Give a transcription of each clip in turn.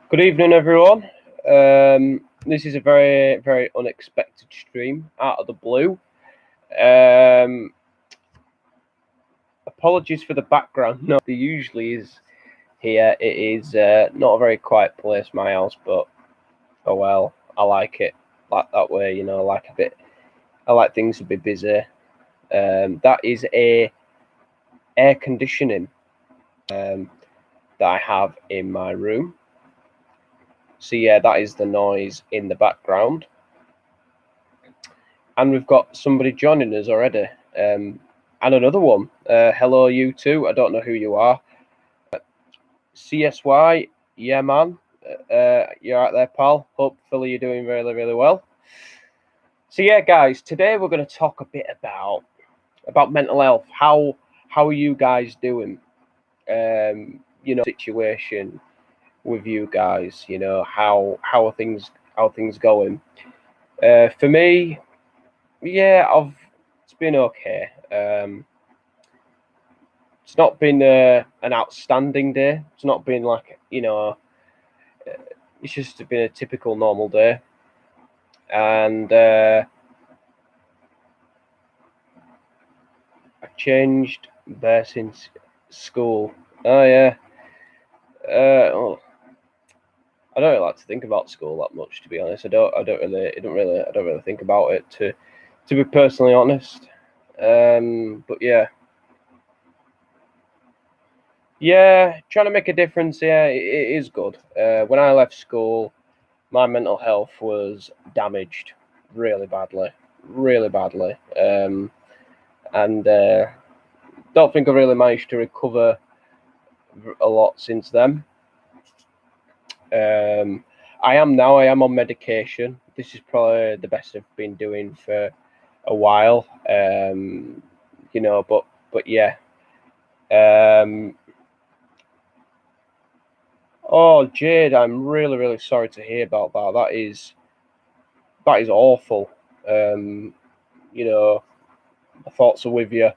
Good evening, everyone. This is a very, very unexpected stream out of the blue. Um, Apologies for the background. No, there usually is here. It is not a very quiet place, my house, but oh well. I like it like that way. I like a bit. I like things to be busy. That is a air conditioning that I have in my room. So yeah, that is the noise in the background. And we've got somebody joining us already. And another one. Hello, you two. I don't know who you are. CSY, yeah, man. You're out there, pal. Hopefully, you're doing really, really well. So yeah, guys, today we're going to talk a bit about mental health. How are you guys doing? Situation with you guys. How are things going? For me, yeah, it's been okay. It's not been an outstanding day. It's not been like it's just been a typical normal day, and I changed there since school. Oh yeah. Oh, I don't really like to think about school that much, to be honest. I don't really think about it to be personally honest. But yeah. Yeah, trying to make a difference. Yeah, it is good. When I left school, my mental health was damaged really badly, really badly, and don't think I really managed to recover a lot since then. I am now. I am on medication. This is probably the best I've been doing for a while. But yeah. Um, oh, Jade, I'm really, really sorry to hear about that. That is awful. My thoughts are with you.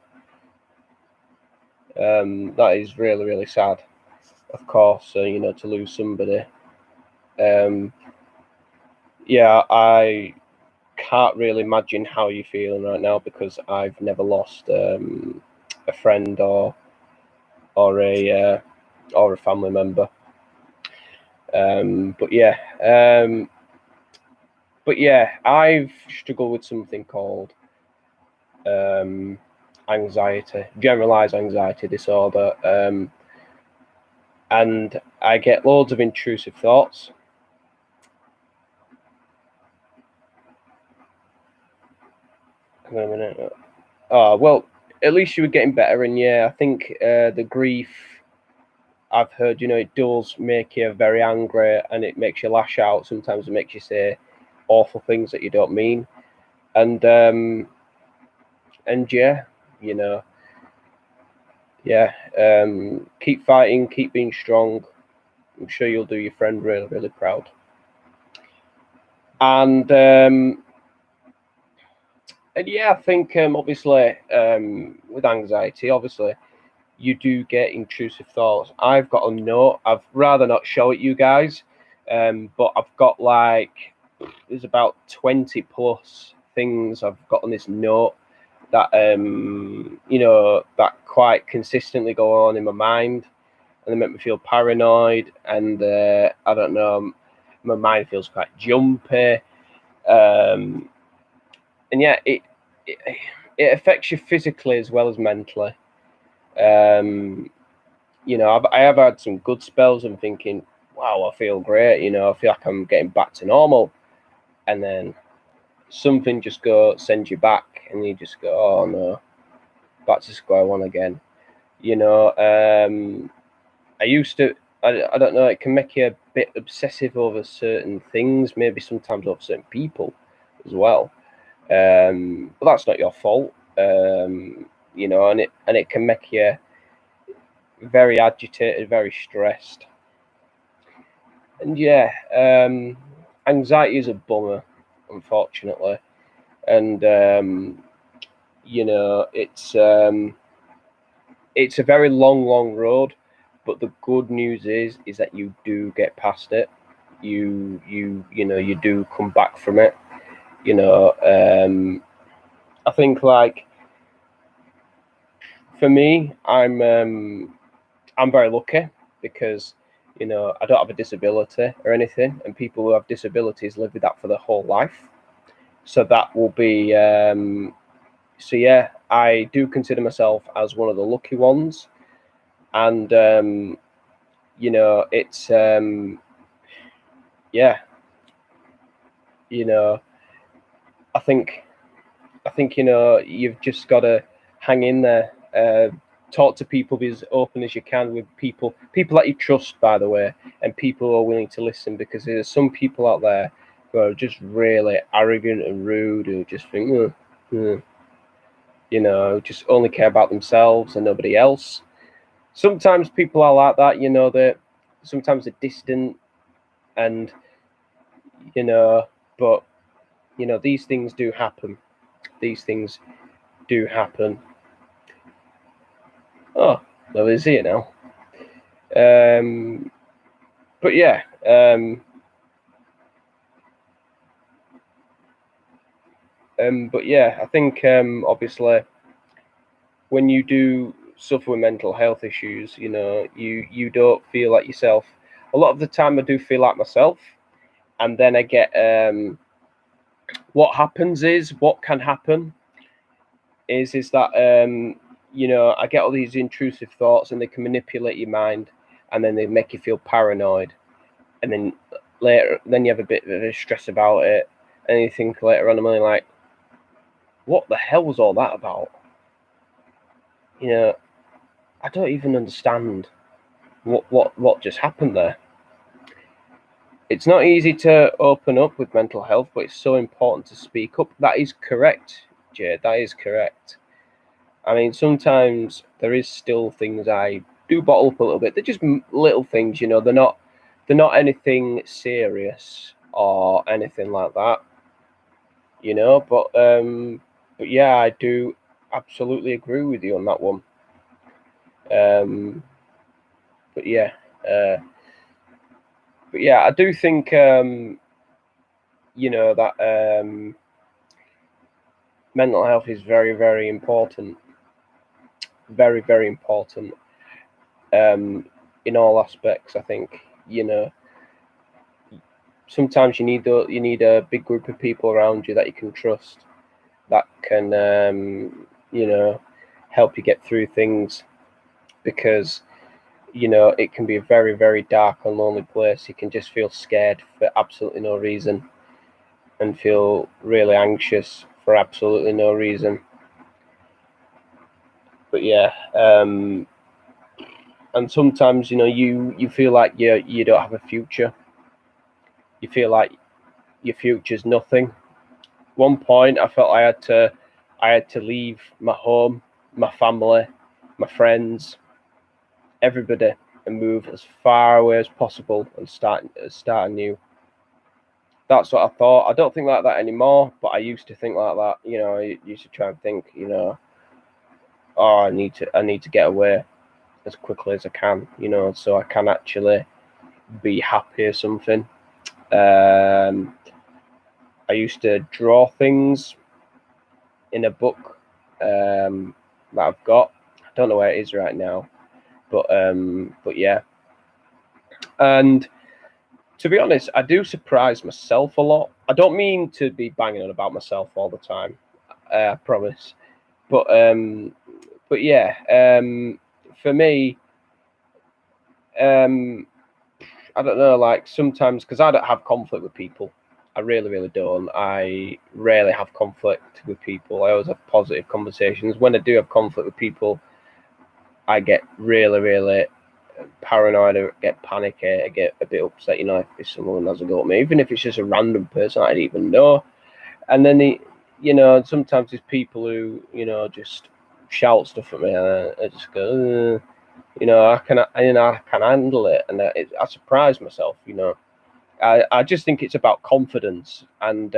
That is really, really sad. Of course, to lose somebody. Um, yeah, I can't really imagine how you're feeling right now because I've never lost a friend or a or a family member. But yeah, I've struggled with something called anxiety, generalized anxiety disorder, and I get loads of intrusive thoughts. Wait a minute. Oh well, at least you were getting better, and yeah, I think the grief I've heard, it does make you very angry, and it makes you lash out. Sometimes it makes you say awful things that you don't mean, and yeah, you know, yeah, keep fighting, keep being strong. I'm sure you'll do your friend really, really proud. And yeah, I think obviously with anxiety, obviously you do get intrusive thoughts. I've got a note. I'd rather not show it you guys, but I've got there's about 20 plus things I've got on this note that that quite consistently go on in my mind, and they make me feel paranoid, and I don't know, my mind feels quite jumpy, um, and yeah, it it affects you physically as well as mentally. Um, I have had some good spells and thinking, wow, I feel great. I feel like I'm getting back to normal, and then something just sends you back, and you just go, oh no, back to square one again. I used to. I don't know. It can make you a bit obsessive over certain things, maybe sometimes over certain people as well. But that's not your fault. And it can make you very agitated, very stressed. And yeah, anxiety is a bummer, unfortunately. And it's a very long, long road. But the good news is that you do get past it. you do come back from it. I think, like, for me, I'm very lucky because I don't have a disability or anything, and people who have disabilities live with that for their whole life. So that will be so yeah, I do consider myself as one of the lucky ones, and it's yeah, you know, I think you've just got to hang in there. Talk to people, be as open as you can with people that you trust, by the way, and people who are willing to listen, because there's some people out there who are just really arrogant and rude, who just think, just only care about themselves and nobody else. Sometimes people are like that, that sometimes they're distant, and but these things do happen. These things do happen. Oh, well, he's here now. But yeah, I think obviously when you do suffer with mental health issues, you don't feel like yourself. A lot of the time, I do feel like myself, and then I get what happens is what can happen is that I get all these intrusive thoughts, and they can manipulate your mind, and then they make you feel paranoid, and then then you have a bit of a stress about it, and you think later on, I'm only like, what the hell was all that about? I don't even understand what just happened there. It's not easy to open up with mental health, but it's so important to speak up. That is correct, Jade. That is correct. I mean, sometimes there is still things I do bottle up a little bit. They're just little things, They're not anything serious or anything like that, But yeah, I do absolutely agree with you on that one. But yeah, I do think that mental health is very, very important. Very, very important. In all aspects, I think. Sometimes you need a big group of people around you that you can trust, that can help you get through things, because it can be a very, very dark and lonely place. You can just feel scared for absolutely no reason, and feel really anxious for absolutely no reason. But yeah, and sometimes you feel like you don't have a future. You feel like your future's nothing. One point, I felt I had to leave my home, my family, my friends, everybody, and move as far away as possible and start anew. That's what I thought. I don't think like that anymore, but I used to think like that. I used to try and think, oh, I need to get away as quickly as I can, so I can actually be happy or something. I used to draw things in a book that I've got. I don't know where it is right now, but yeah. And to be honest, I do surprise myself a lot. I don't mean to be banging on about myself all the time, I promise. But yeah, for me, I don't know, like sometimes, because I don't have conflict with people. I really, really don't. I rarely have conflict with people. I always have positive conversations. When I do have conflict with people, I get really, really paranoid, I get panicky, I get a bit upset, if someone has a go at me, even if it's just a random person I didn't even know. And then sometimes there's people who, just shout stuff at me, and I just go, I can handle it, and I surprise myself, I just think it's about confidence, and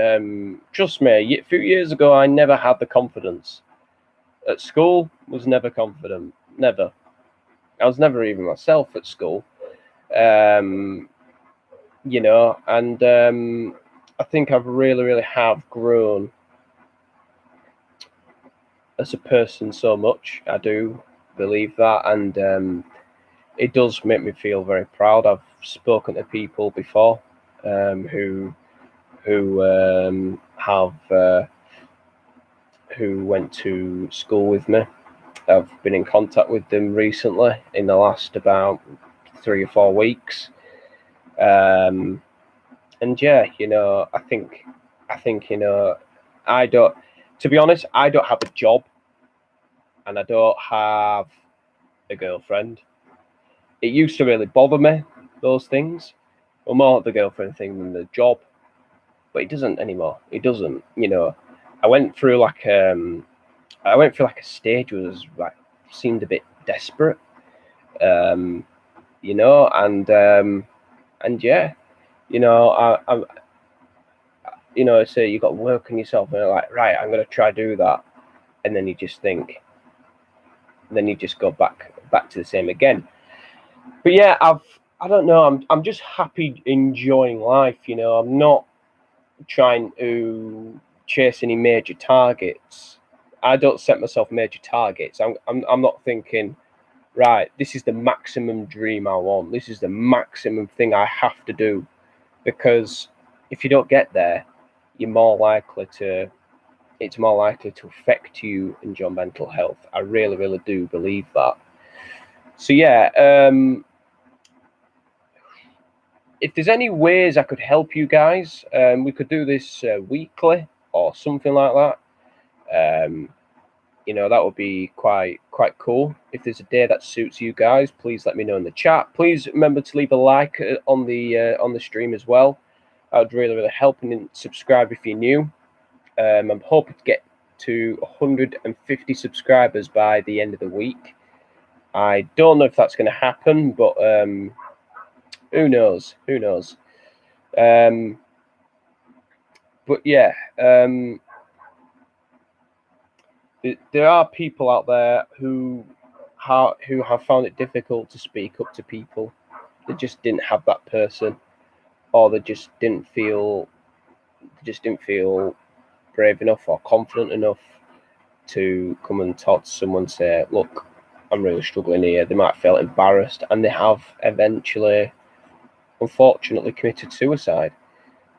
trust me, a few years ago I never had the confidence. At school, was never confident, never. I was never even myself at school. you know, and I think I've really have grown as a person so much. I do believe that, and it does make me feel very proud. I've spoken to people before who have who went to school with me. I've been in contact with them recently in the last about 3 or 4 weeks, and yeah, you know, I think you know, I don't. To be honest, I don't have a job, and I don't have a girlfriend. It used to really bother me, those things. Well, more the girlfriend thing than the job, but it doesn't anymore. It doesn't. You know, I went through like a stage where it was like seemed a bit desperate, you know, and yeah, you know, I you know, say you got to work on yourself, and you're like, right, I'm gonna try do that, and then you just think, then you just go back to the same again. But yeah, I don't know, I'm just happy enjoying life, you know. I'm not trying to chase any major targets. I don't set myself major targets. I'm not thinking, right, this is the maximum dream I want. This is the maximum thing I have to do, because if you don't get there, you're more likely to. It's more likely to affect you and your mental health. I really do believe that. So yeah, if there's any ways I could help you guys, we could do this weekly or something like that. You know, that would be quite cool. If there's a day that suits you guys, please let me know in the chat. Please remember to leave a like on the stream as well. That would really help, and subscribe if you're new. I'm hoping to get to 150 subscribers by the end of the week. I don't know if that's going to happen, but who knows? Who knows? But yeah, there are people out there who have found it difficult to speak up to people. They just didn't have that person, or they just didn't feel brave enough or confident enough to come and talk to someone, say, look, I'm really struggling here. They might feel embarrassed, and they have eventually, unfortunately, committed suicide,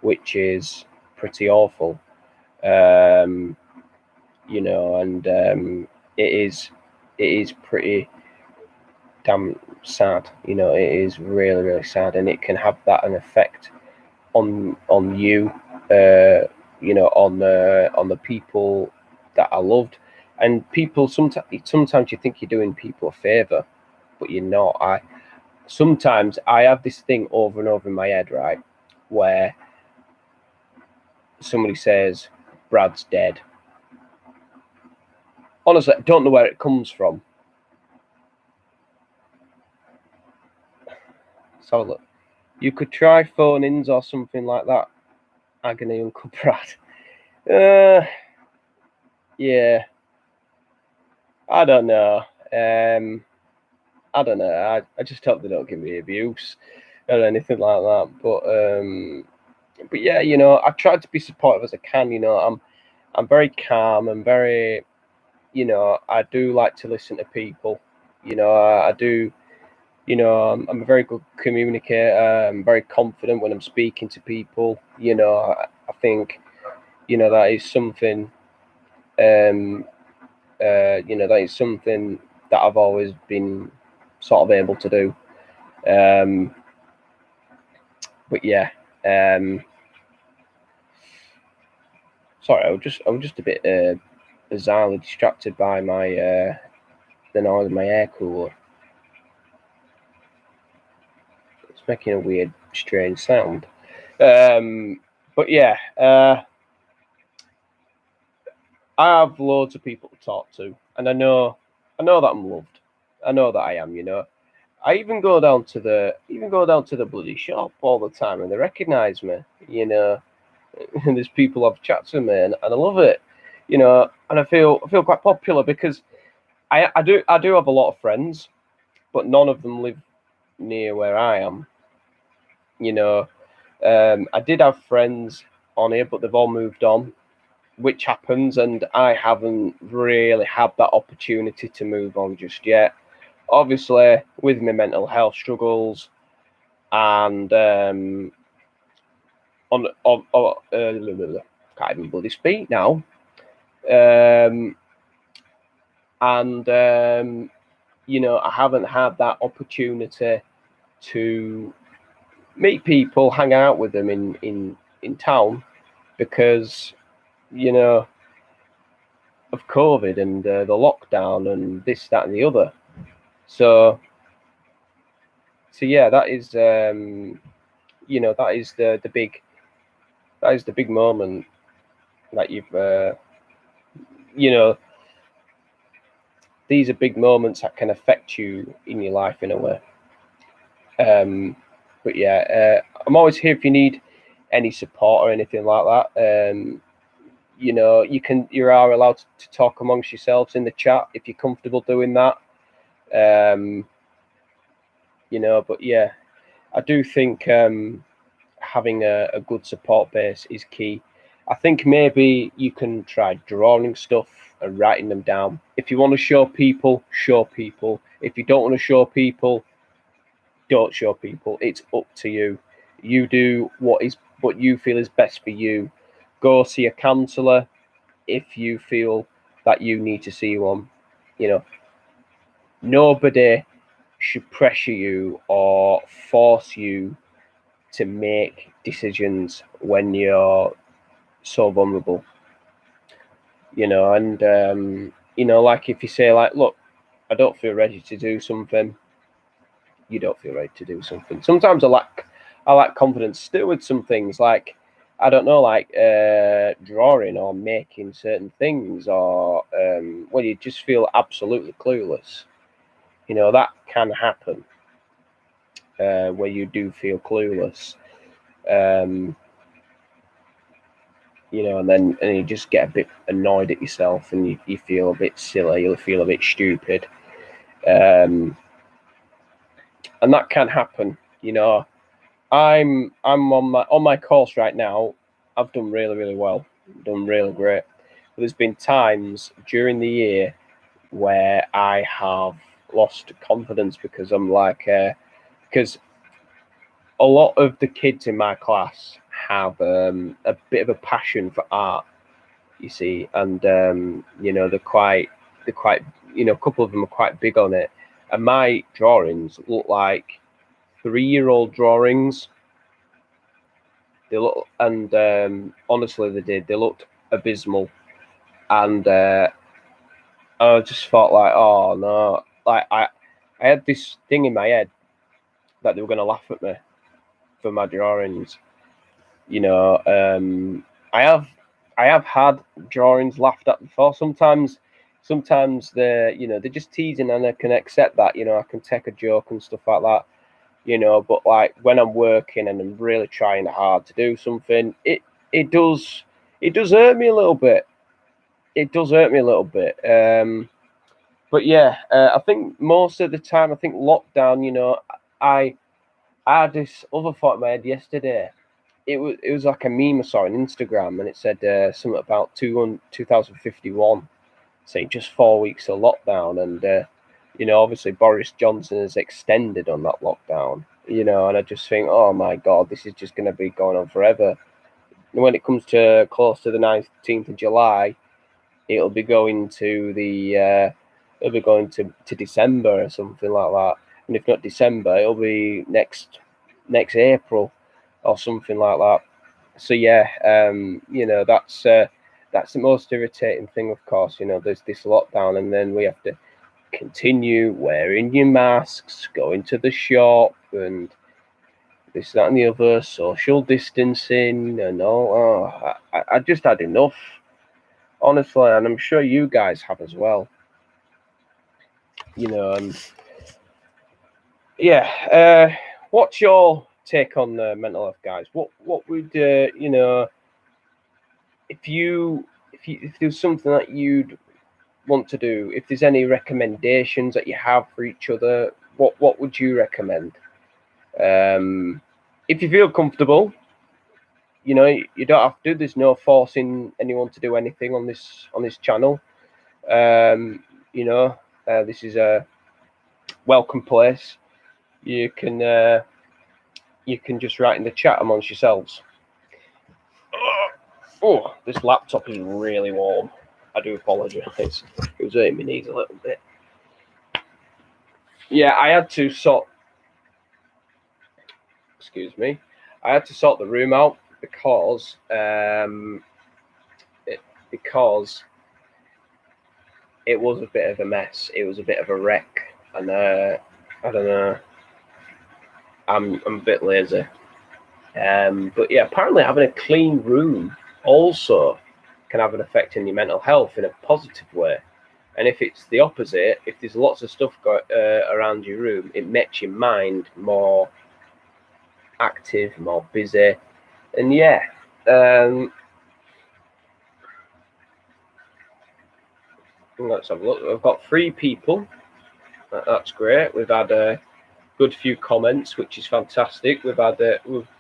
which is pretty awful. You know, and it is pretty damn sad. You know, it is really sad, and it can have that an effect on you. You know, on the people that I loved, and people sometimes you think you're doing people a favor, but you're not. Sometimes I have this thing over and over in my head, right, where somebody says Brad's dead. Honestly, I don't know where it comes from. So look, you could try phone-ins or something like that. Agony Uncle Brad. Yeah. I don't know. I don't know. I just hope they don't give me abuse or anything like that. But yeah, you know, I tried to be supportive as I can. You know, I'm very calm and very, you know, I do like to listen to people. You know, I do. You know, I'm a very good communicator. I'm very confident when I'm speaking to people. You know, I think, you know, that is something. You know, that is something that I've always been sort of able to do. But yeah, sorry, I was just a bit bizarrely distracted by my the noise of my air cooler. It's making a weird, strange sound. But yeah, I have loads of people to talk to, and I know that I'm loved. I know that I am. You know, I even go down to the bloody shop all the time, and they recognise me. You know, and there's people I've chatted to me, and I love it. You know, and I feel quite popular because I do have a lot of friends, but none of them live near where I am. You know, I did have friends on here, but they've all moved on, which happens, and I haven't really had that opportunity to move on just yet. Obviously, with my mental health struggles and can't even bloody speak now. You know, I haven't had that opportunity to meet people, hang out with them in town because, you know, of COVID and the lockdown and this, that, and the other. So yeah, that is you know, that is the big moment that you've you know, these are big moments that can affect you in your life in a way. But yeah, I'm always here if you need any support or anything like that. You know, you are allowed to talk amongst yourselves in the chat if you're comfortable doing that. You know, but yeah, I do think having a good support base is key. I think maybe you can try drawing stuff and writing them down. If you want to show people, show people. If you don't want to show people, don't show people. It's up to you. You do what you feel is best for you. Go see a counsellor if you feel that you need to see one. You know, nobody should pressure you or force you to make decisions when you're so vulnerable. You know, and you know, like if you say like, look, I don't feel ready to do something, you don't feel ready to do something. Sometimes I lack confidence still with some things, like I don't know, like drawing or making certain things, or when you just feel absolutely clueless. You know, that can happen where you do feel clueless. You know, and you just get a bit annoyed at yourself, and you feel a bit silly, you feel a bit stupid, and that can happen. You know, I'm on my course right now. I've done really well, done really great. But there's been times during the year where I have lost confidence because I'm like, because a lot of the kids in my class have a bit of a passion for art, you see, and you know, they're quite, you know, a couple of them are quite big on it, and my drawings look like 3-year-old drawings. They look, and honestly, they looked abysmal, and I just thought like, oh no, like I had this thing in my head that they were going to laugh at me for my drawings. You know, I have had drawings laughed at before. Sometimes they're, you know, they're just teasing, and I can accept that. You know, I can take a joke and stuff like that. You know, but like when I'm working and I'm really trying hard to do something, it does hurt me a little bit. It does hurt me a little bit. But yeah, I think most of the time, I think lockdown. You know, I had this other thought in my head yesterday. It was like a meme I saw on Instagram, and it said something about 2051, saying just 4 weeks of lockdown, and you know, obviously Boris Johnson has extended on that lockdown. You know, and I just think, oh my God, this is just going to be going on forever. And when it comes to close to the 19th of July, it'll be going to December or something like that. And if not December, it'll be next April or something like that. So yeah, you know, that's the most irritating thing, of course. You know, there's this lockdown, and then we have to continue wearing your masks, going to the shop, and this, that, and the other, social distancing, and all. Oh, I just had enough, honestly, and I'm sure you guys have as well. You know, and yeah, what's your take on mental health, guys? What would you know, if there's something that you'd want to do, if there's any recommendations that you have for each other, what would you recommend? If you feel comfortable, you know, you don't have to do. There's no forcing anyone to do anything on this channel. You know, this is a welcome place. You can just write in the chat amongst yourselves. Oh, this laptop is really warm. I do apologise. It was hurting my knees a little bit. Yeah, I had to sort. Excuse me. I had to sort the room out because it was a bit of a mess. It was a bit of a wreck, and I don't know. I'm a bit lazy. But yeah, apparently having a clean room also can have an effect on your mental health in a positive way. And if it's the opposite, if there's lots of stuff around your room, it makes your mind more active, more busy. And yeah, let's have a look. I've got 3 people. That's great. We've had a good few comments, which is fantastic. We've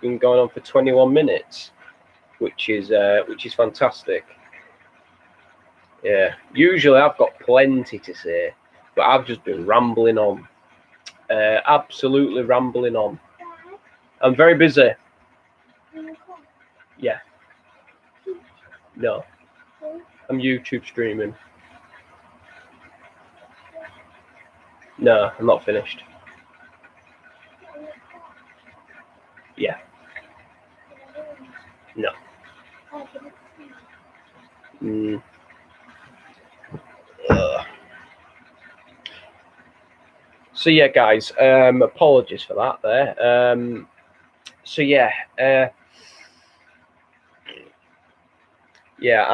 been going on for 21 minutes, which is fantastic. Yeah. Usually I've got plenty to say, but I've just been rambling on. Absolutely rambling on. I'm very busy. Yeah. No. I'm YouTube streaming. No, I'm not finished. Yeah. No. So yeah, guys, apologies for that there. So yeah, I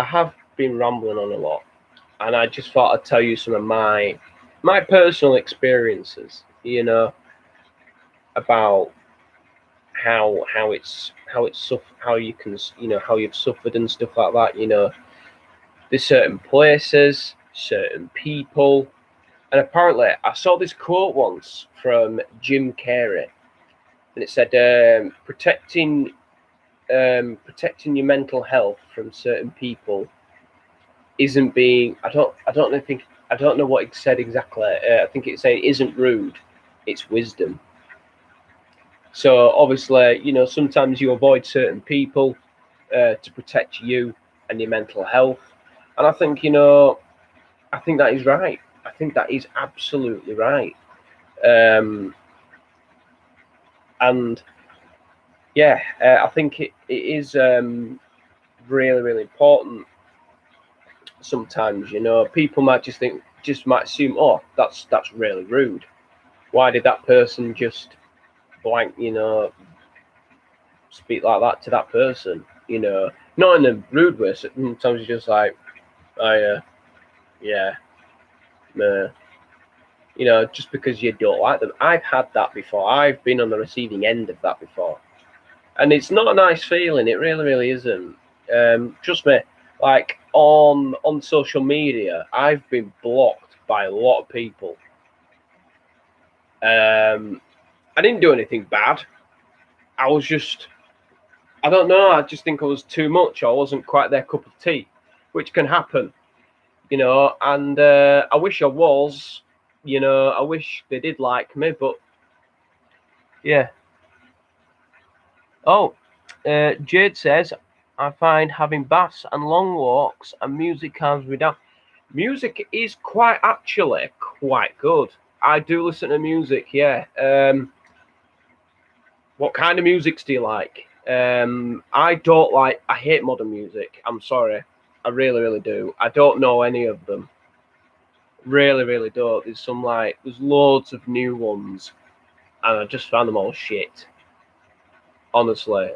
have been rambling on a lot, and I just thought I'd tell you some of my personal experiences, you know, about how you can, you know, how you've suffered and stuff like that. You know, there's certain places, certain people, and apparently I saw this quote once from Jim Carrey, and it said, protecting your mental health from certain people isn't being. I don't know what it said exactly. I think it's saying isn't rude, it's wisdom. So obviously, you know, sometimes you avoid certain people to protect you and your mental health, and I think, you know, I think that is right. I think that is absolutely right. And yeah, I think it is really, really important. Sometimes, you know, people might might assume, oh, that's really rude. Why did that person just blank, you know, speak like that to that person? You know, not in a rude way. Sometimes you're just like, yeah, you know, just because you don't like them. I've had that before. I've been on the receiving end of that before, and it's not a nice feeling. It really, really isn't. Trust me. Like on social media, I've been blocked by a lot of people. I didn't do anything bad. I was just, I don't know. I just think I was too much. I wasn't quite their cup of tea, which can happen, you know. And I wish I was, you know. I wish they did like me, but yeah. Oh, Jade says, I find having baths and long walks and music calms me down. Music is actually quite good. I do listen to music, yeah. What kind of music do you like? I hate modern music. I'm sorry. I really, really do. I don't know any of them. Really, really don't. There's loads of new ones, and I just found them all shit. Honestly,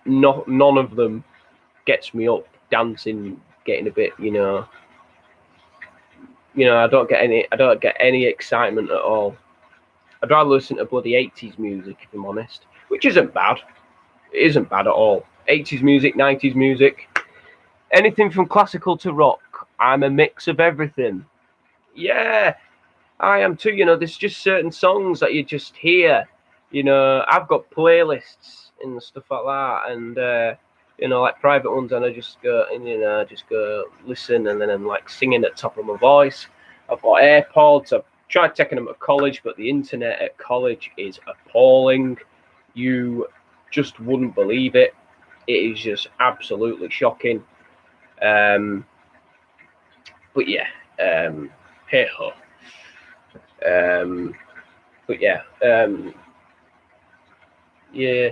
none of them gets me up dancing, getting a bit, you know. I don't get any excitement at all. I'd rather listen to bloody 80s music, if I'm honest, which isn't bad. It isn't bad at all. 80s music, 90s music, anything from classical to rock. I'm a mix of everything. Yeah, I am too. You know, there's just certain songs that you just hear. You know, I've got playlists and stuff like that, and you know, like private ones, and I just go and just go listen, and then I'm like singing at the top of my voice. I've got AirPods. I've tried taking them at college, but the internet at college is appalling. You just wouldn't believe it. It is just absolutely shocking. But yeah, hey ho. But yeah, yeah.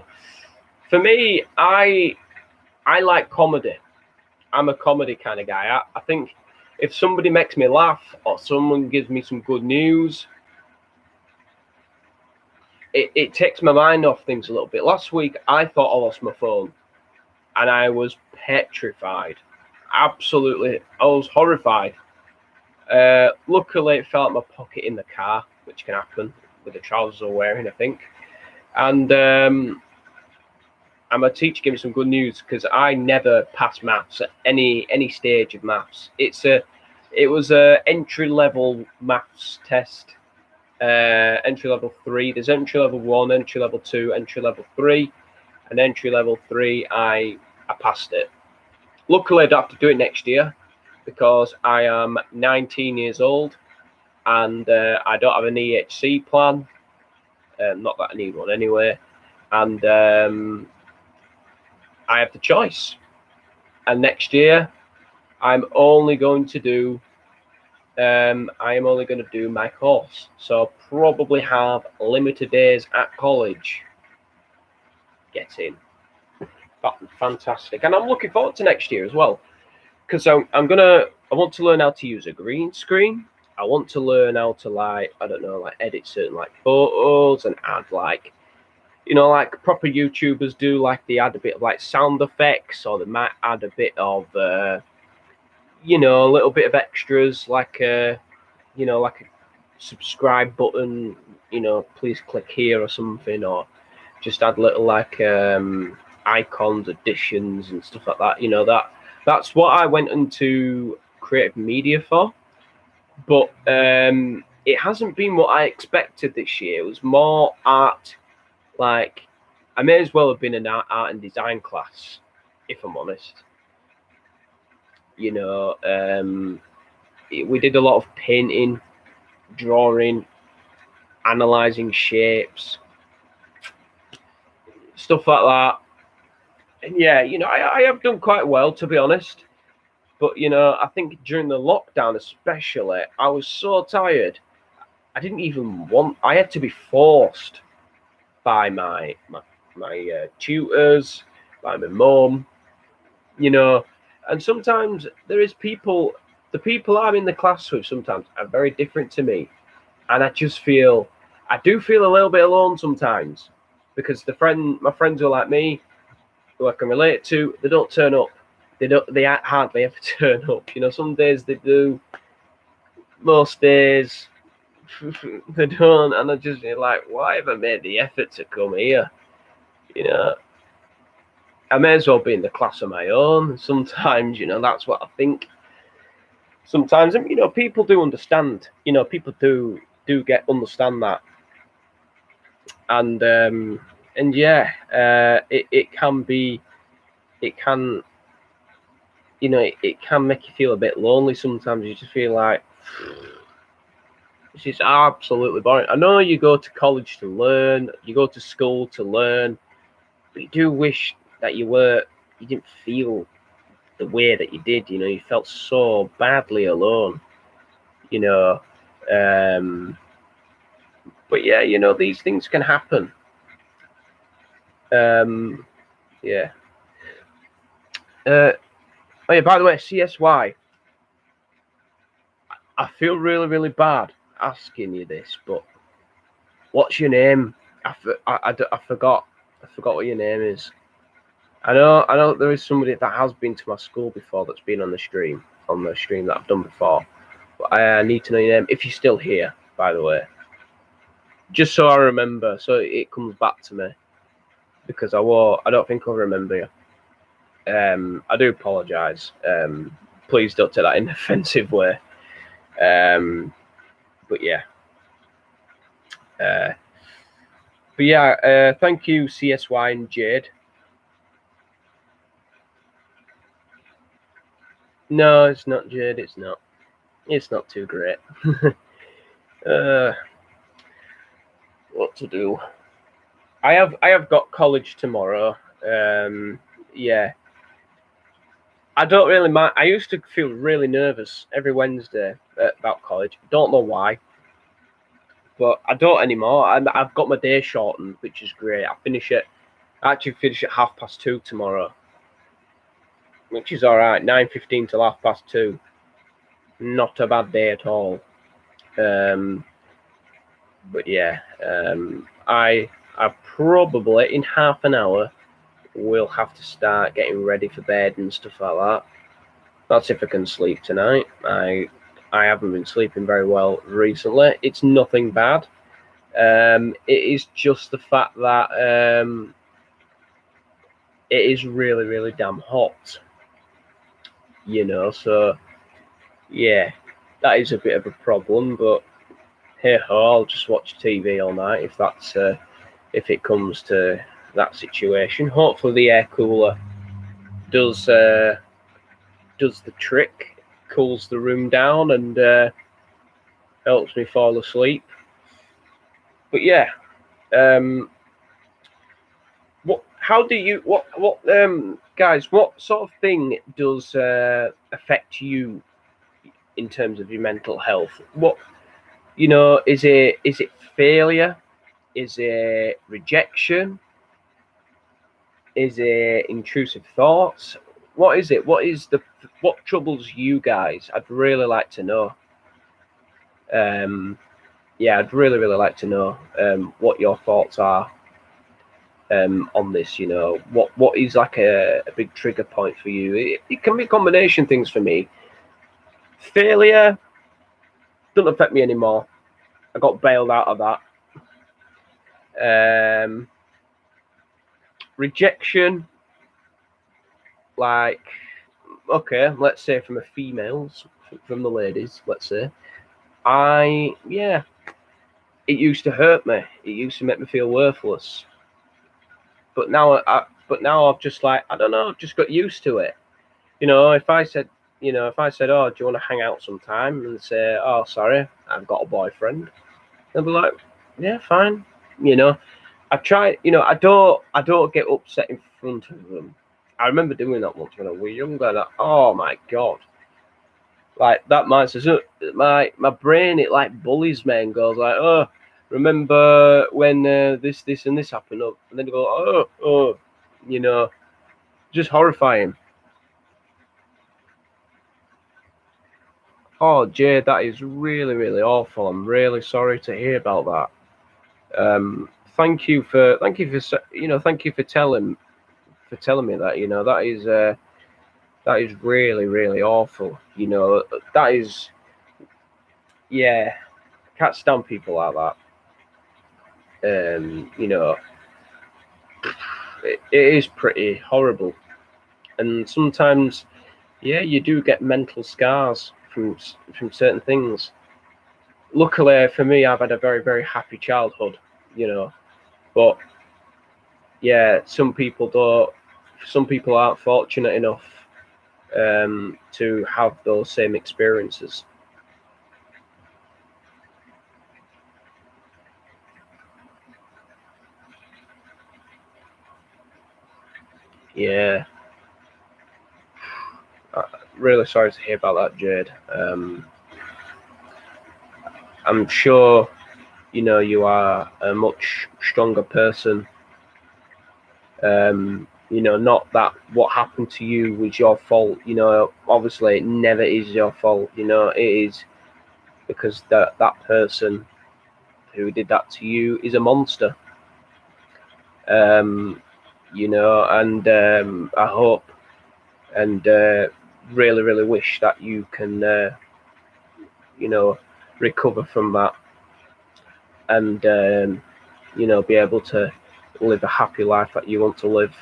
For me, I like comedy. I'm a comedy kind of guy. I think if somebody makes me laugh or someone gives me some good news, it takes my mind off things a little bit. Last week, I thought I lost my phone and I was petrified. Absolutely. I was horrified. Luckily, it fell out my pocket in the car, which can happen with the trousers I'm wearing, I think. And my teacher gave me some good news because I never passed maths at any stage of maths. It was a entry level maths test, entry level 3. There's entry level 1, entry level 2, entry level 3, and entry level 3. I passed it. Luckily, I don't have to do it next year because I am 19 years old and I don't have an EHC plan. Not that I need one anyway, and I have the choice. And next year, I'm only going to do my course. So I'll probably have limited days at college. Get in. Fantastic. And I'm looking forward to next year as well. Because I want to learn how to use a green screen. I want to learn how to edit certain photos and add proper YouTubers do, they add a bit of sound effects, or they might add a bit of a little bit of extras, like a subscribe button, please click here or something, or just add little icons, additions and stuff like that. That's what I went into creative media for. But it hasn't been what I expected this year. It was more art. I may as well have been an art and design class, if I'm honest. We did a lot of painting, drawing, analyzing shapes, stuff like that. And yeah, I have done quite well, to be honest. But I think during the lockdown especially, I was so tired. I didn't even want. I had to be forced by my tutors, by my mum, and sometimes there is the people I'm in the class with sometimes are very different to me, and I do feel a little bit alone sometimes, because my friends who are like me, who I can relate to, they don't turn up. They hardly ever turn up. Some days they do, most days they don't, and I just feel like, why have I made the effort to come here? I may as well be in the class of my own. Sometimes, that's what I think. Sometimes, and people do understand. People do understand that, and yeah, it can be, it can, it can make you feel a bit lonely sometimes. You just feel like this is absolutely boring. I know you go to college to learn, you go to school to learn, but you do wish that you didn't feel the way that you did. You felt so badly alone. But yeah, these things can happen. Yeah. Oh yeah, by the way, CSY. I feel really, really bad asking you this, but what's your name? I forgot what your name is. I know there is somebody that has been to my school before that's been on the stream that I've done before. But I need to know your name, if you're still here, by the way. Just so I remember, so it comes back to me. Because I don't think I'll remember you. I do apologise. Please don't take that in an offensive way. But yeah. Thank you, CSY and Jade. No, it's not, Jade. It's not. It's not too great. What to do? I have got college tomorrow. Yeah, I don't really mind. I used to feel really nervous every Wednesday about college. Don't know why, but I don't anymore. I've got my day shortened, which is great. I actually finish at 2:30 tomorrow, which is all right. 9:15 till 2:30. Not a bad day at all. But yeah, I probably in half an hour will have to start getting ready for bed and stuff like that. That's if I can sleep tonight. I haven't been sleeping very well recently. It's nothing bad. It is just the fact that it is really, really damn hot. So yeah, that is a bit of a problem. But hey ho, I'll just watch TV all night if it comes to that situation. Hopefully the air cooler does the trick, cools the room down, and helps me fall asleep. But yeah, guys, what sort of thing does affect you in terms of your mental health? What is it failure? Is it rejection? Is it intrusive thoughts? What is it? What troubles you guys? I'd really like to know. Yeah, I'd really, really like to know what your thoughts are on this. What is like a big trigger point for you? It can be combination things for me. Failure doesn't affect me anymore. I got bailed out of that. Rejection, like, okay, let's say from the ladies, let's say, it used to hurt me. It used to make me feel worthless. But now I've just I don't know, I've just got used to it. If I said, oh, do you want to hang out sometime, and say, oh, sorry, I've got a boyfriend, they'll be like, yeah, fine. I try, I don't get upset in front of them. I remember doing that once when I was younger. That, oh my god, like that my brain, it like bullies me and goes like, oh, remember when this and this happened up, and then you go, oh, just horrifying. Oh, Jay, that is really, really awful. I'm really sorry to hear about that. Thank you for thank you for telling me that. That is really, really awful. That is, yeah, can't stand people like that. It is pretty horrible, and sometimes, yeah, you do get mental scars from certain things. Luckily for me, I've had a very, very happy childhood, but yeah, some people don't. Some people aren't fortunate enough to have those same experiences. Yeah, really sorry to hear about that, Jade. I'm sure you are a much stronger person. Not that what happened to you was your fault. Obviously it never is your fault. It is because that person who did that to you is a monster. And I hope and really, really wish that you can, recover from that and, be able to live a happy life that you want to live.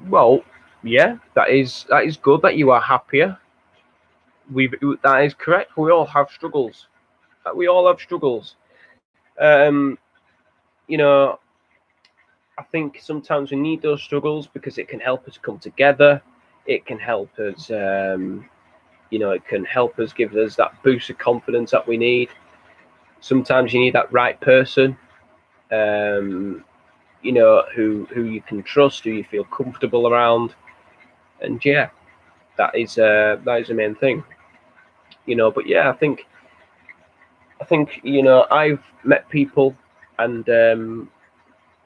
Well, yeah, that is good that you are happier. That is correct. We all have struggles. We all have struggles. Um, you know, I think sometimes we need those struggles because it can help us come together. It can help us, it can help us, give us that boost of confidence that we need. Sometimes you need that right person, who you can trust, who you feel comfortable around, and yeah, that is the main thing. But yeah, I think I've met people, and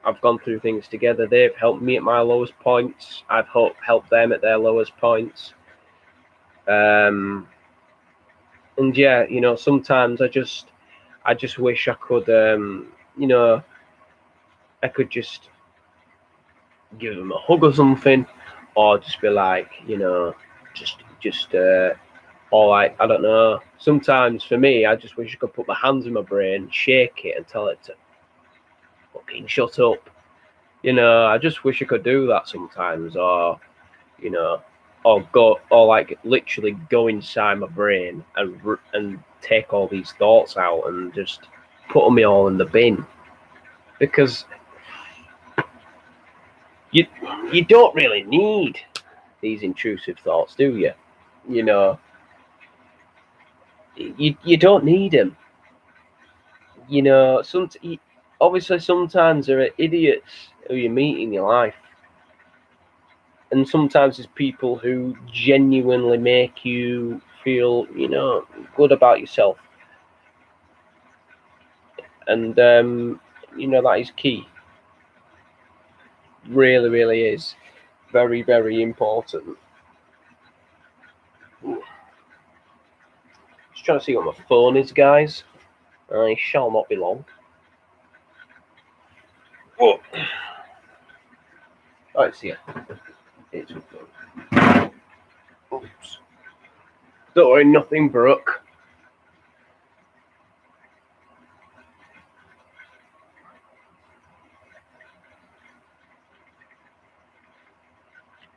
I've gone through things together. They've helped me at my lowest points. I've helped them at their lowest points. And yeah, sometimes I just wish I could, I could just give them a hug or something, or just be like, or like, I don't know. Sometimes for me, I just wish I could put my hands in my brain, shake it, and tell it to fucking shut up. I just wish I could do that sometimes, or you know, or like literally go inside my brain and take all these thoughts out and just put them all in the bin, because you you don't really need these intrusive thoughts, do you? You know, you don't need them. Obviously sometimes there are idiots who you meet in your life, and sometimes there's people who genuinely make you feel, good about yourself, and that is key. Really, really is very, very important. Just trying to see what my phone is, guys. I shall not be long. Oh, it's here. It's oops. Don't worry, nothing broke.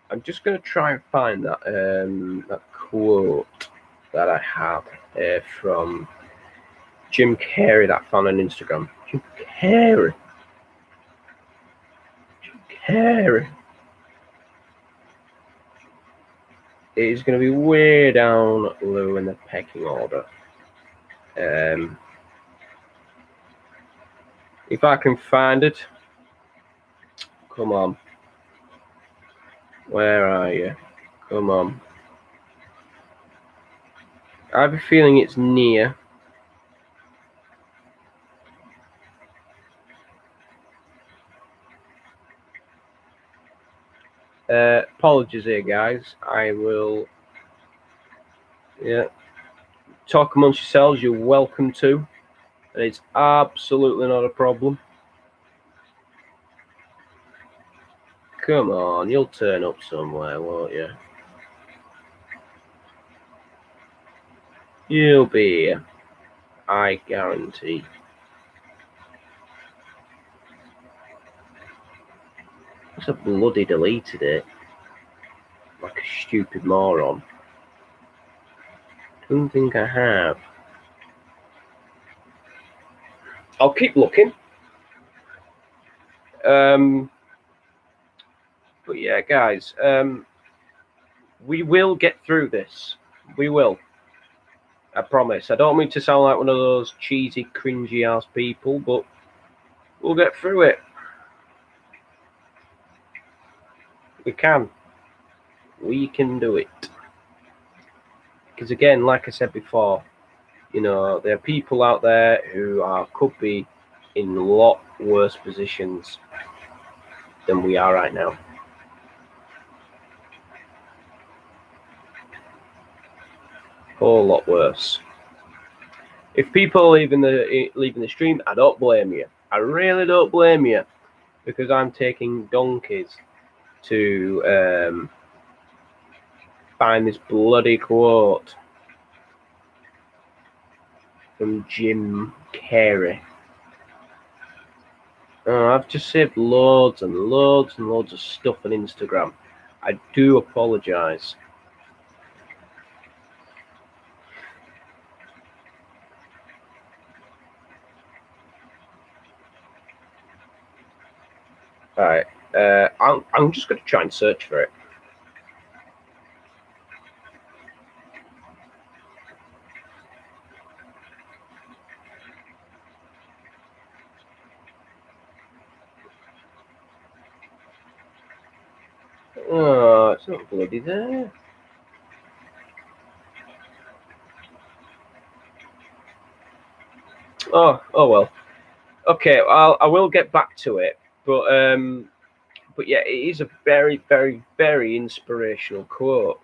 I'm just going to try and find that quote that I had from Jim Carrey that I found on Instagram. Jim Carrey. It is going to be way down low in the pecking order. If I can find it, come on. Where are you? Come on. I have a feeling it's near. Apologies here, guys. I will. Yeah. Talk amongst yourselves. You're welcome to. And it's absolutely not a problem. Come on, you'll turn up somewhere, won't you? You'll be here. I guarantee. I bloody deleted it. Like a stupid moron. Don't think I have. I'll keep looking. But yeah, guys, we will get through this. We will. I promise. I don't mean to sound like one of those cheesy, cringy ass people, but we'll get through it. We can. We can do it. Because again, like I said before, there are people out there who could be in a lot worse positions than we are right now. A whole lot worse. If people are leaving the stream, I don't blame you. I really don't blame you, because I'm taking donkeys to find this bloody quote from Jim Carrey. I've just saved loads and loads and loads of stuff on Instagram. I do apologise. All right. I'm just going to try and search for it. Oh, it's not bloody there. Oh well. Okay, I will get back to it, but yeah, it is a very, very, very inspirational quote.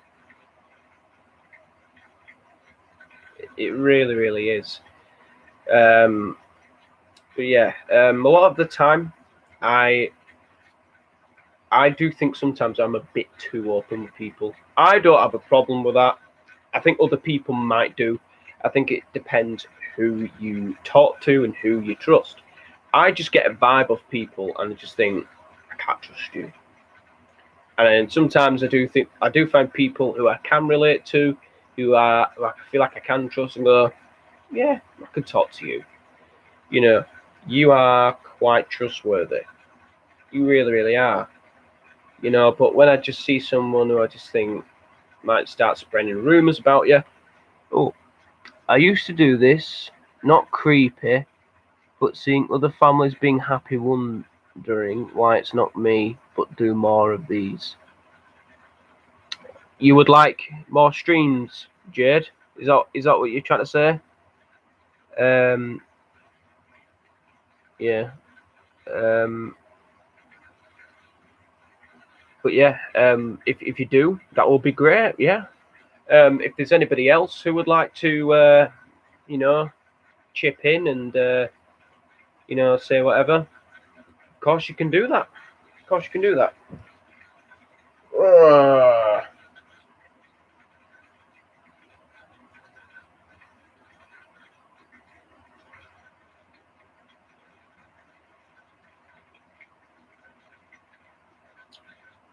It really, really is. Um, but yeah, a lot of the time, I I do think sometimes I'm a bit too open with people. I don't have a problem with that. I think other people might do. I think it depends who you talk to and who you trust. I just get a vibe of people and I just think I can't trust you. And sometimes I do find people who I can relate to, who I feel like I can trust and go, yeah, I could talk to you. You know, you are quite trustworthy. You really, really are. But when I just see someone who I just think might start spreading rumors about you, oh, I used to do this, not creepy, but seeing other families being happy, wondering why it's not me, but do more of these. You would like more streams, Jade? Is that what you're trying to say? Um, yeah. Um, but yeah, if you do, that will be great. Yeah. If there's anybody else who would like to, you know, chip in and say whatever, of course you can do that. Of course you can do that.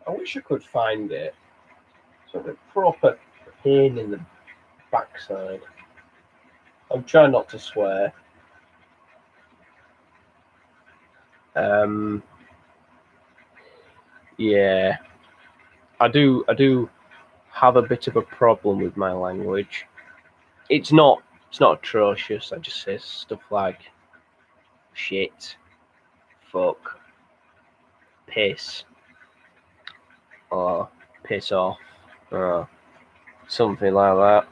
I wish I could find it. Sort of a proper pain in the backside. I'm trying not to swear. Um, yeah, I do have a bit of a problem with my language. It's not atrocious. I just say stuff like shit, fuck, piss, or piss off, or something like that.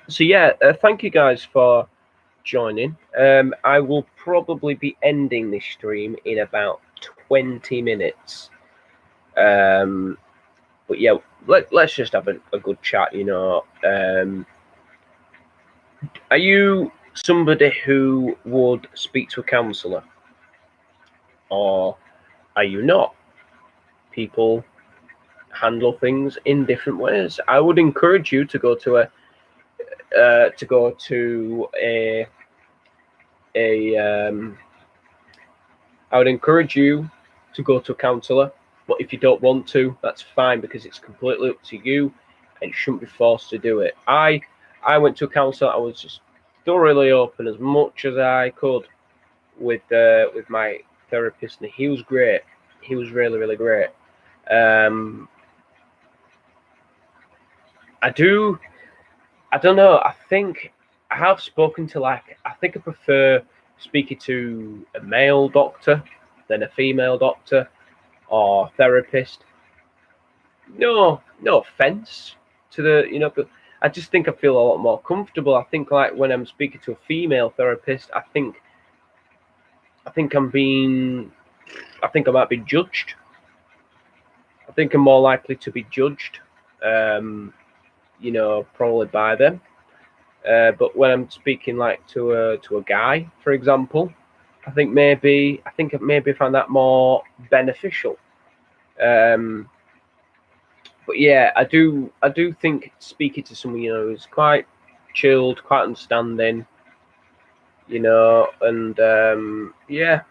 So yeah, thank you guys for joining. I will probably be ending this stream in about 20 minutes. But yeah, let's just have a good chat. Are you somebody who would speak to a counsellor, or are you not? People handle things in different ways. I would encourage you to go to a I would encourage you to go to a counsellor, but if you don't want to, that's fine because it's completely up to you and you shouldn't be forced to do it. I went to a counsellor. I was just thoroughly open as much as I could with my therapist, and he was great. He was really, really great. I don't know. I think I have spoken to I think I prefer speaking to a male doctor than a female doctor or therapist. No offense to but I just think I feel a lot more comfortable. I think like when I'm speaking to a female therapist, I think I think I might be judged. I think I'm more likely to be judged, probably by them. But when I'm speaking like to a guy, for example, I think maybe I find that more beneficial. But yeah, I do think speaking to someone who's quite chilled, quite understanding, and yeah,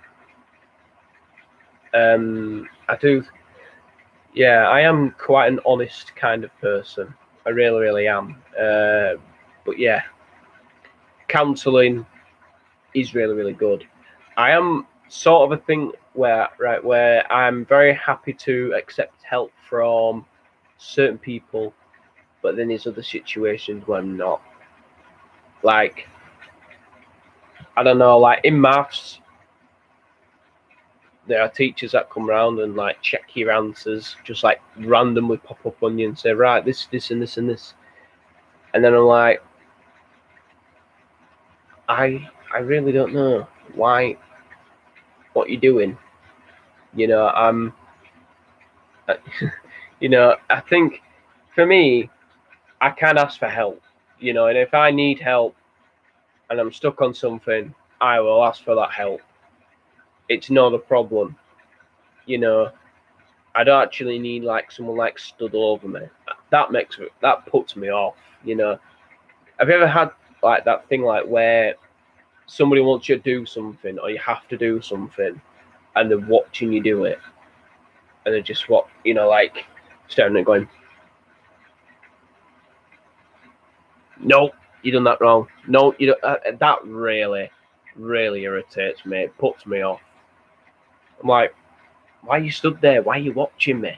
I do. Yeah, I am quite an honest kind of person. I really, really am. But yeah, counselling is really, really good. I am sort of a thing where I'm very happy to accept help from certain people, but then there's other situations where I'm not. Like, I don't know, like in maths, there are teachers that come around and like check your answers, just like randomly pop up on you and say, right, this, and this, and this. And then I'm like, I really don't know why, what you're doing. You know, I think for me, I can ask for help, and if I need help and I'm stuck on something, I will ask for that help. It's not a problem, I don't actually need like someone like stood over me. That puts me off, Have you ever had like that thing like where somebody wants you to do something or you have to do something and they're watching you do it and they're just like staring and going, no, you done that wrong. No, you don't. That really, really irritates me. It puts me off. I'm like, why are you stood there? Why are you watching me?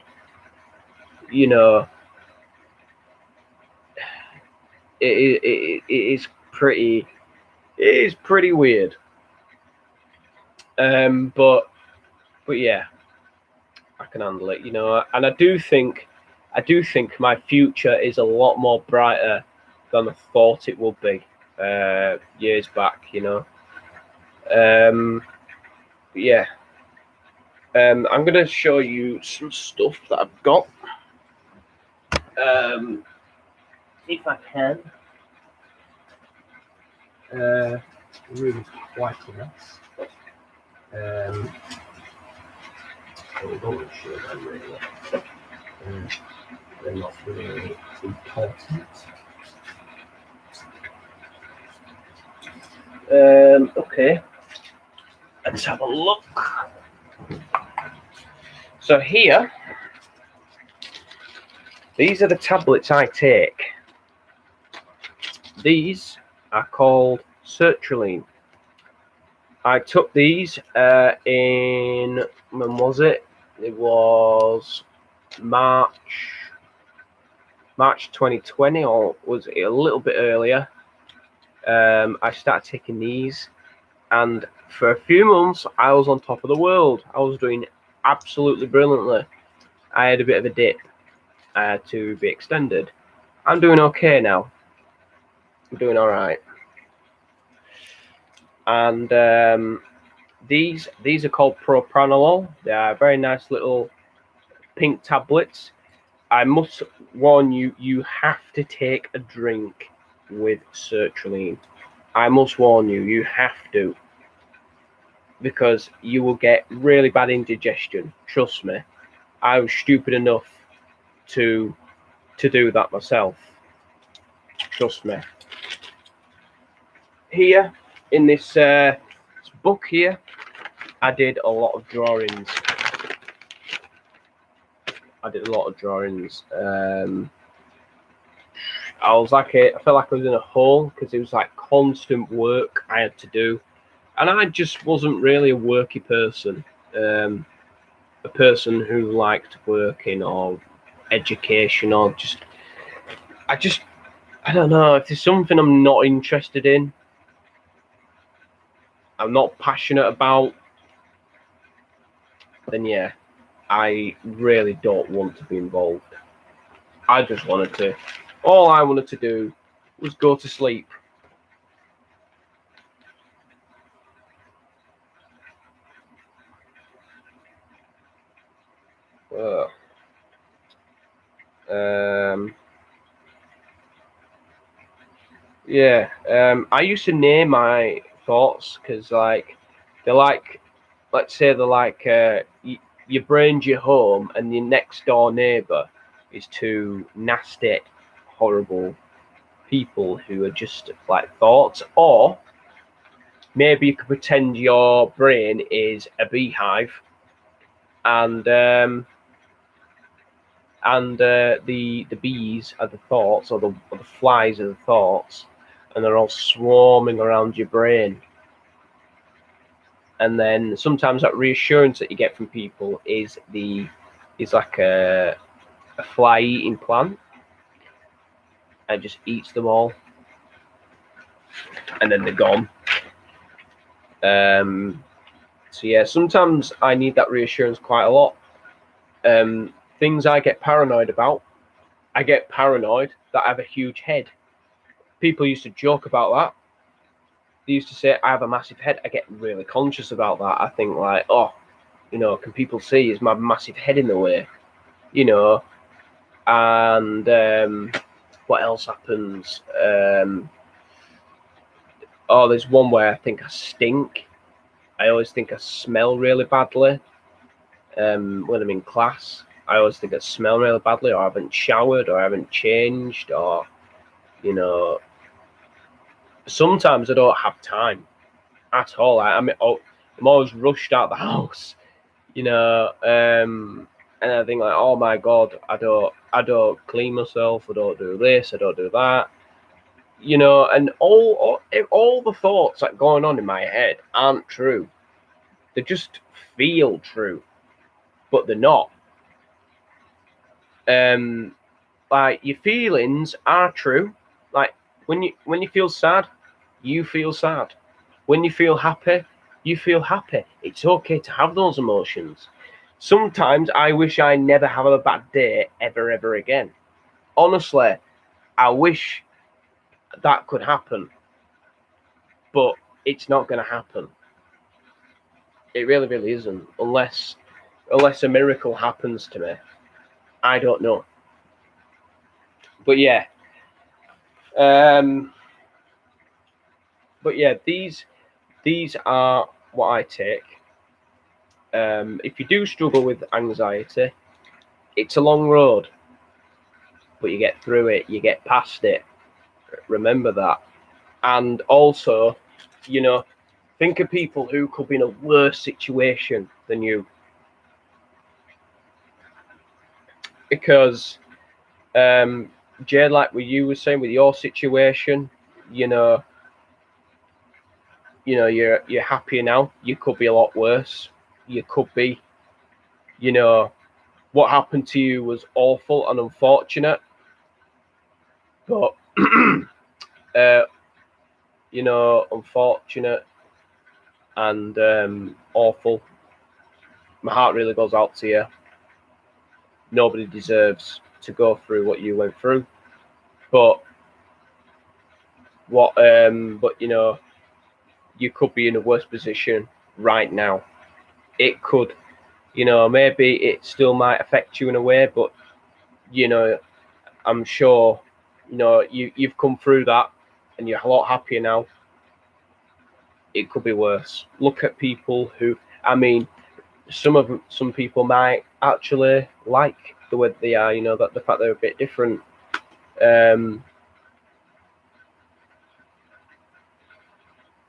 It is pretty. It is pretty weird. But yeah, I can handle it. And I do think my future is a lot more brighter than I thought it would be years back. Yeah. I'm going to show you some stuff that I've got. If I can. Really quite a mess. I don't show them really. They're not really important. Okay. Let's have a look. So here, these are the tablets I take. These are called sertraline. I took these in, when was it? It was March 2020, or was it a little bit earlier? I started taking these, and for a few months I was on top of the world. I was doing absolutely brilliantly. I had a bit of a dip. I had to be extended. I'm doing okay now. I'm doing all right. And these are called propranolol. They are very nice little pink tablets. I must warn you, you have to take a drink with sertraline. I must warn you, you have to, because you will get really bad indigestion. Trust me. I was stupid enough to do that myself. Trust me. Here in this book here, I did a lot of drawings. I I felt like I was in a hole because it was like constant work I had to do, and I just wasn't really a worky person. A person who liked working or education or I don't know, if there's something I'm not interested in, I'm not passionate about, then yeah, I really don't want to be involved. All I wanted to do was go to sleep. I used to name my thoughts because, like, they're like, let's say they're like, your brain's your home and your next door neighbour is two nasty, horrible people who are just like thoughts. Or maybe you could pretend your brain is a beehive and the bees are the thoughts, or the flies are the thoughts, and they're all swarming around your brain. And then sometimes that reassurance that you get from people is like a fly eating plant, and just eats them all, and then they're gone. So yeah, sometimes I need that reassurance quite a lot. Things I get paranoid about. I get paranoid that I have a huge head. People used to joke about that. They used to say I have a massive head. I get really conscious about that. I think like, oh, can people see is my massive head in the way? And what else happens? There's one where I think I stink. I always think I smell really badly. When I'm in class, I always think I smell really badly, or I haven't showered, or I haven't changed, or sometimes I don't have time at all. I'm always rushed out the house, and I think like, oh my god, I don't clean myself, I don't do this, I don't do that, and all the thoughts that going on in my head aren't true. They just feel true, but they're not. Like, your feelings are true. Like, when you feel sad, you feel sad. When you feel happy, you feel happy. It's okay to have those emotions. Sometimes I wish I never have a bad day ever again. Honestly, I wish that could happen, but it's not going to happen. It really isn't, unless a miracle happens to me. I don't know. But yeah, these are what I take. If you do struggle with anxiety, it's a long road, but you get through it, you get past it. Remember that. And also, think of people who could be in a worse situation than you. Because, Jay, like what you were saying with your situation, you're happier now. You could be a lot worse. You could be, what happened to you was awful and unfortunate, but unfortunate and awful. My heart really goes out to you. Nobody deserves to go through what you went through, but you could be in a worse position right now. It could, maybe it still might affect you in a way, but I'm sure you've come through that and you're a lot happier now. It could be worse. Look at people who, some people might actually like the way they are, that the fact they're a bit different.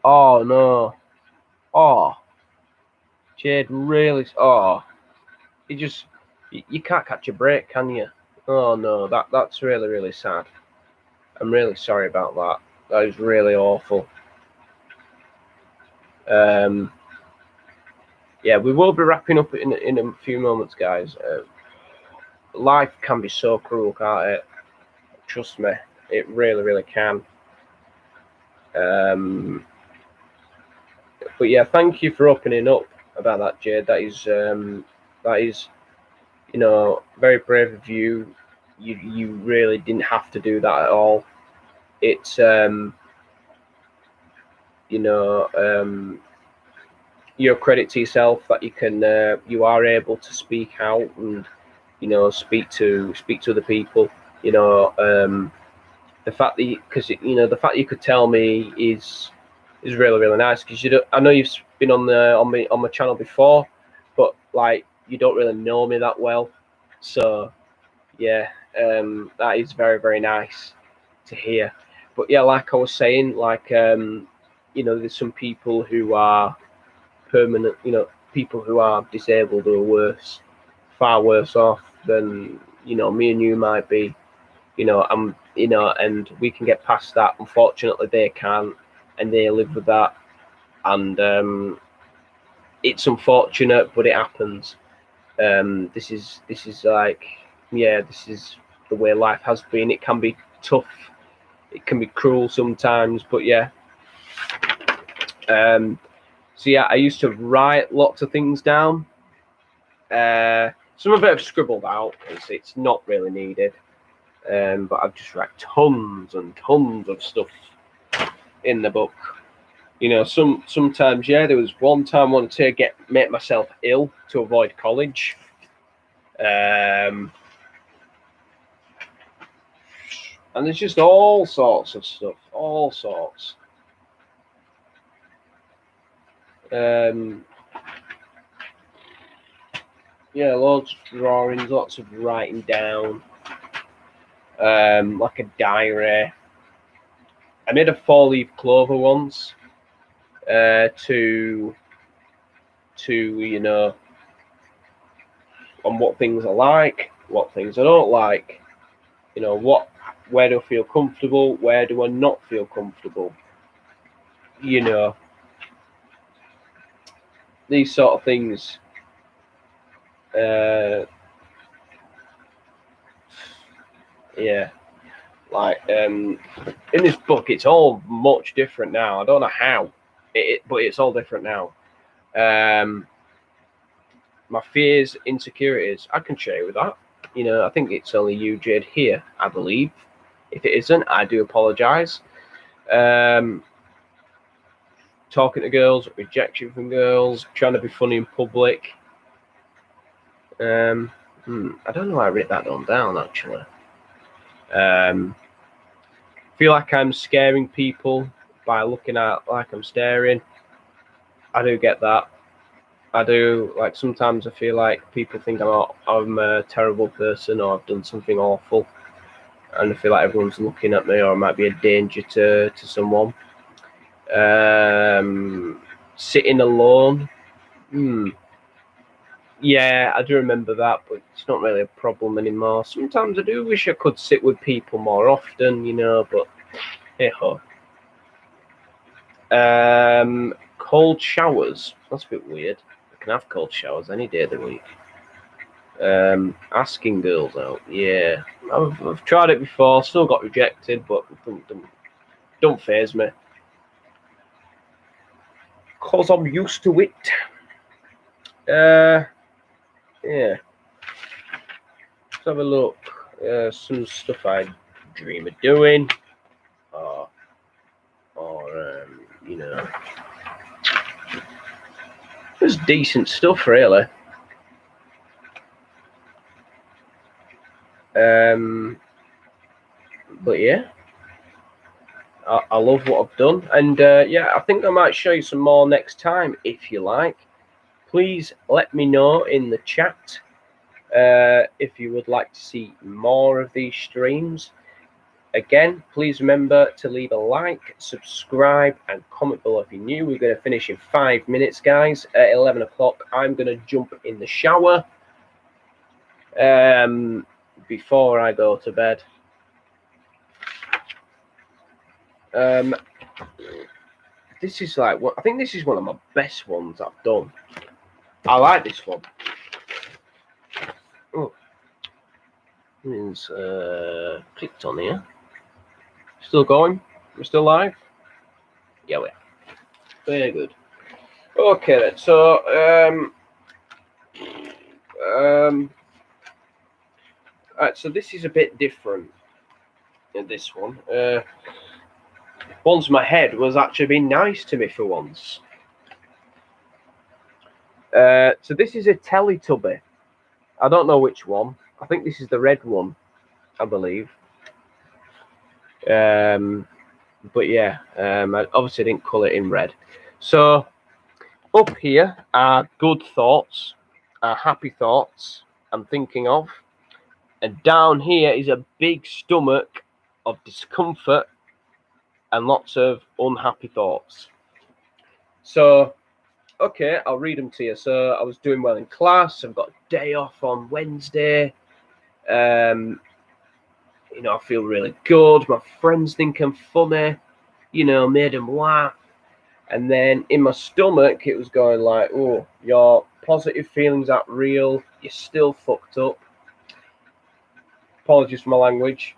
Oh no. Oh, Jade really. Oh, you can't catch a break, can you? Oh no, that's really sad. I'm really sorry about that. That is really awful. Yeah, we will be wrapping up in a few moments, guys. Life can be so cruel, can't it? Trust me, it really can. But yeah, thank you for opening up about that, Jade. That is very brave of you. You really didn't have to do that at all. It's your credit to yourself that you are able to speak out and speak to other people. The fact that the fact you could tell me is really nice, because I know you've been on my channel before, but like, you don't really know me that well, so yeah, that is very nice to hear. But yeah, like I was saying, like there's some people who are permanent, people who are disabled who are worse, far worse off than, you know, me and you might be, you know, and we can get past that. Unfortunately, they can't, and they live with that, and it's unfortunate, but it happens. This is like, yeah, this is the way life has been. It can be tough, it can be cruel sometimes, but yeah. So yeah, I used to write lots of things down. Some of it I've scribbled out because it's not really needed. But I've just write tons and tons of stuff in the book. You know, sometimes, yeah, there was one time I wanted to make myself ill to avoid college. And there's just all sorts of stuff, all sorts. Yeah, loads of drawings, lots of writing down, like a diary. I made a 4-leaf clover once, to you know, on what things I like, what things I don't like, you know, where do I feel comfortable, where do I not feel comfortable, you know, these sort of things. Yeah, like in this book, it's all much different now. I don't know how, but it's all different now. My fears, insecurities, I can share with that. You know, I think it's only you, Jade, here, I believe. If it isn't, I do apologise. Talking to girls, rejection from girls, trying to be funny in public. I don't know why I wrote that one down, actually. Feel like I'm scaring people by looking at like I'm staring. I do get that. I do, like, sometimes I feel like people think I'm a terrible person or I've done something awful, and I feel like everyone's looking at me or I might be a danger to someone. Sitting alone. Yeah, I do remember that, but it's not really a problem anymore. Sometimes I do wish I could sit with people more often, you know, but hey ho. Cold showers. That's a bit weird. I can have cold showers any day of the week. Asking girls out. Yeah, I've tried it before. Still got rejected, but don't faze me. Cause I'm used to it. Yeah. Let's have a look. Some stuff I dream of doing, or you know, there's decent stuff really. But yeah, I love what I've done, and yeah, I think I might show you some more next time if you like. Please let me know in the chat if you would like to see more of these streams. Again, please remember to leave a like, subscribe, and comment below if you're new. We're going to finish in 5 minutes, guys. At 11 o'clock, I'm going to jump in the shower before I go to bed. This is like, I think this is one of my best ones I've done. I like this one. Oh, it's clicked on here. Still going? We're still live? Yeah, we are. Very good. Okay, then. So, alright, so this is a bit different in this one. Once my head was actually being nice to me for once. So this is a Teletubby. I don't know which one. I think this is the red one, I believe. But yeah, I obviously didn't colour it in red. So up here are good thoughts, are happy thoughts I'm thinking of. And down here is a big stomach of discomfort and lots of unhappy thoughts. So okay, I'll read them to you. So I was doing well in class. I've got a day off on Wednesday. You know, I feel really good. My friends think I'm funny. You know, made them laugh. And then in my stomach, it was going like, oh, your positive feelings aren't real. You're still fucked up. Apologies for my language.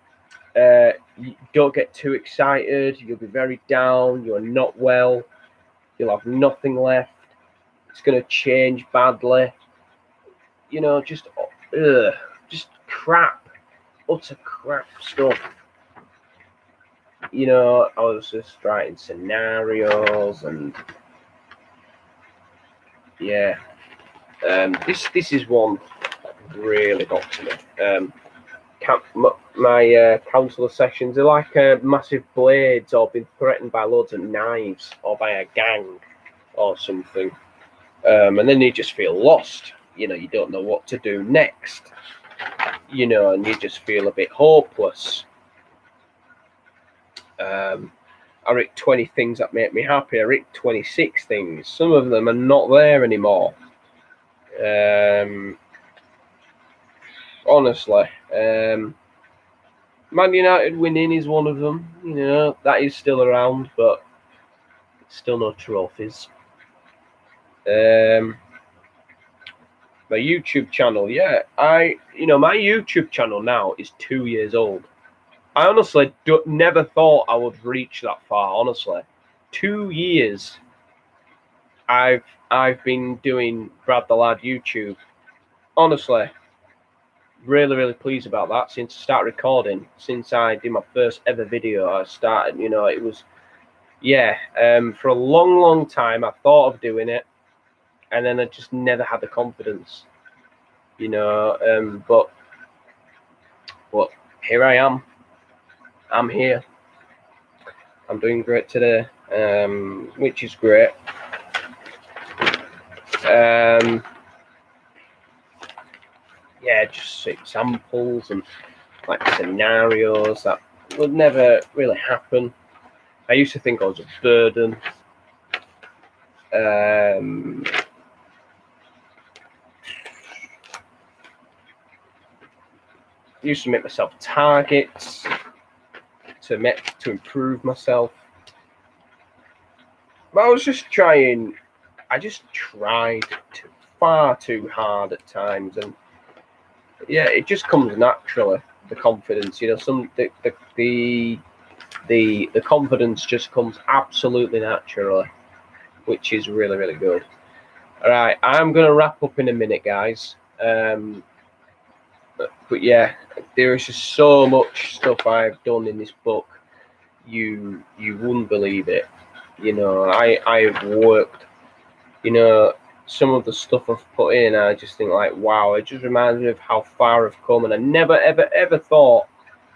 You don't get too excited. You'll be very down. You're not well. You'll have nothing left. It's going to change badly. You know, just crap. Utter crap stuff. You know, I was just writing scenarios and yeah. This is one that really got to me. My counsellor sessions are like massive blades, or been threatened by loads of knives, or by a gang, or something. And then you just feel lost. You know, you don't know what to do next. You know, and you just feel a bit hopeless. I wrote 20 things that make me happy. I wrote 26 things. Some of them are not there anymore. Honestly, Man United winning is one of them. You know, that is still around, but still no trophies. My YouTube channel, yeah, my YouTube channel now is 2 years old. I honestly never thought I would reach that far. Honestly, 2 years. I've been doing Brad the Lad YouTube. Honestly, really pleased about that. Since I started recording, since I did my first ever video, I started. You know, it was for a long time I thought of doing it, and then I just never had the confidence. You know, but here I am. I'm here. I'm doing great today, which is great. Just examples and like scenarios that would never really happen. I used to think I was a burden. Used to make myself targets to improve myself. But I was just trying. I just tried far too hard at times, and yeah, it just comes naturally. The confidence, you know, the confidence just comes absolutely naturally, which is really good. All right, I'm gonna wrap up in a minute, guys. But yeah, there is just so much stuff I've done in this book. You wouldn't believe it. You know, I've worked. You know, some of the stuff I've put in, I just think like, wow, it just reminds me of how far I've come, and I never ever thought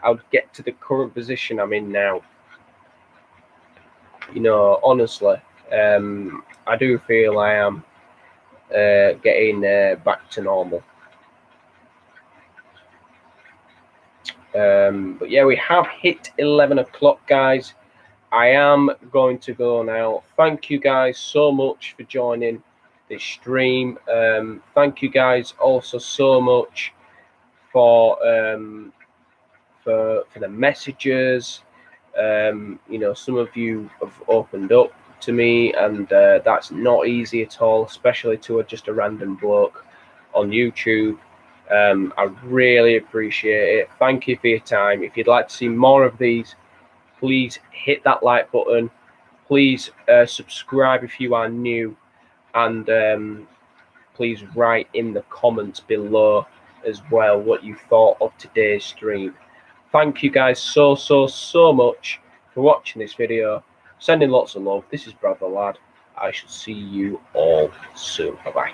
I would get to the current position I'm in now. You know, honestly, I do feel I am getting back to normal. But yeah, we have hit 11 o'clock, guys. I am going to go now. Thank you guys so much for joining this stream. Thank you guys also so much for the messages. You know, some of you have opened up to me, and that's not easy at all, especially to just a random bloke on YouTube. I really appreciate it. Thank you for your time. If you'd like to see more of these, please hit that like button. Please subscribe if you are new, and please write in the comments below as well what you thought of today's stream. Thank you guys so much for watching this video. Sending lots of love. This is Brad the Lad. I shall see you all soon. Bye bye.